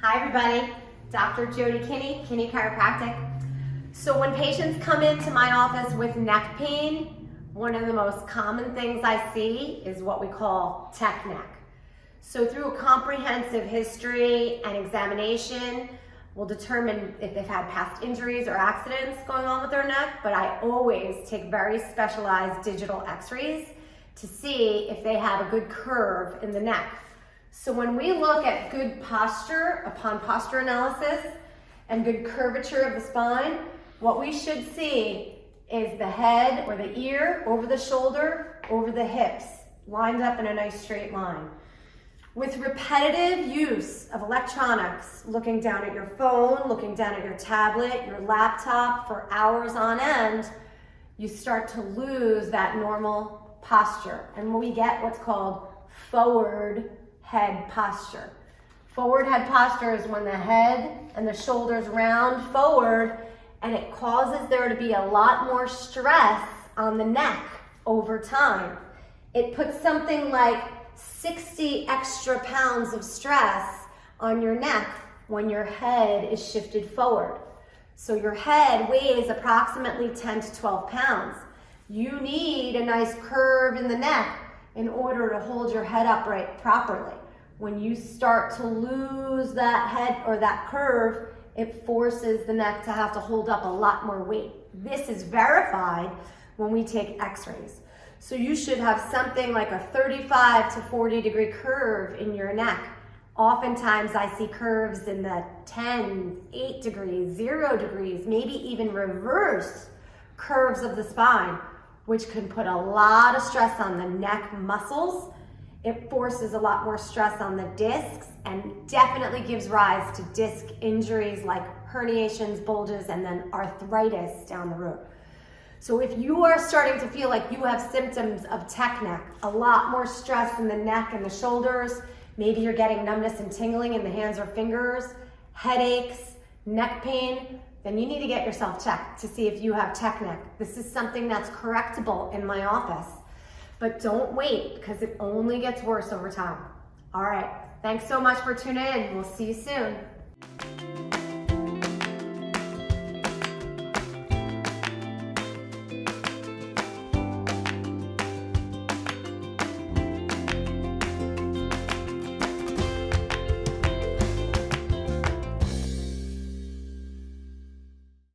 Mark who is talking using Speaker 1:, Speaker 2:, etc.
Speaker 1: Hi everybody, Dr. Jody Kinney, Kinney Chiropractic. So when patients come into my office with neck pain, one of the most common things I see is what we call tech neck. So through a comprehensive history and examination, we'll determine if they've had past injuries or accidents going on with their neck, but I always take very specialized digital x-rays to see if they have a good curve in the neck. So when we look at good posture upon posture analysis and good curvature of the spine, what we should see is the head or the ear over the shoulder, over the hips, lined up in a nice straight line. With repetitive use of electronics, looking down at your phone, looking down at your tablet, your laptop for hours on end, you start to lose that normal posture. And we get what's called forward head posture. Forward head posture is when the head and the shoulders round forward, and it causes there to be a lot more stress on the neck over time. It puts something like 60 extra pounds of stress on your neck when your head is shifted forward. So your head weighs approximately 10 to 12 pounds. You need a nice curve in the neck in order to hold your head upright properly. When you start to lose that head or that curve, it forces the neck to have to hold up a lot more weight. This is verified when we take x-rays. So you should have something like a 35 to 40 degree curve in your neck. Oftentimes I see curves in the 10, 8 degrees, 0 degrees, maybe even reverse curves of the spine, which can put a lot of stress on the neck muscles. It forces a lot more stress on the discs and definitely gives rise to disc injuries like herniations, bulges, and then arthritis down the road. So if you are starting to feel like you have symptoms of tech neck, a lot more stress in the neck and the shoulders, maybe you're getting numbness and tingling in the hands or fingers, headaches, neck pain, then you need to get yourself checked to see if you have tech neck. This is something that's correctable in my office. But don't wait, because it only gets worse over time. All right, thanks so much for tuning in. We'll see you soon.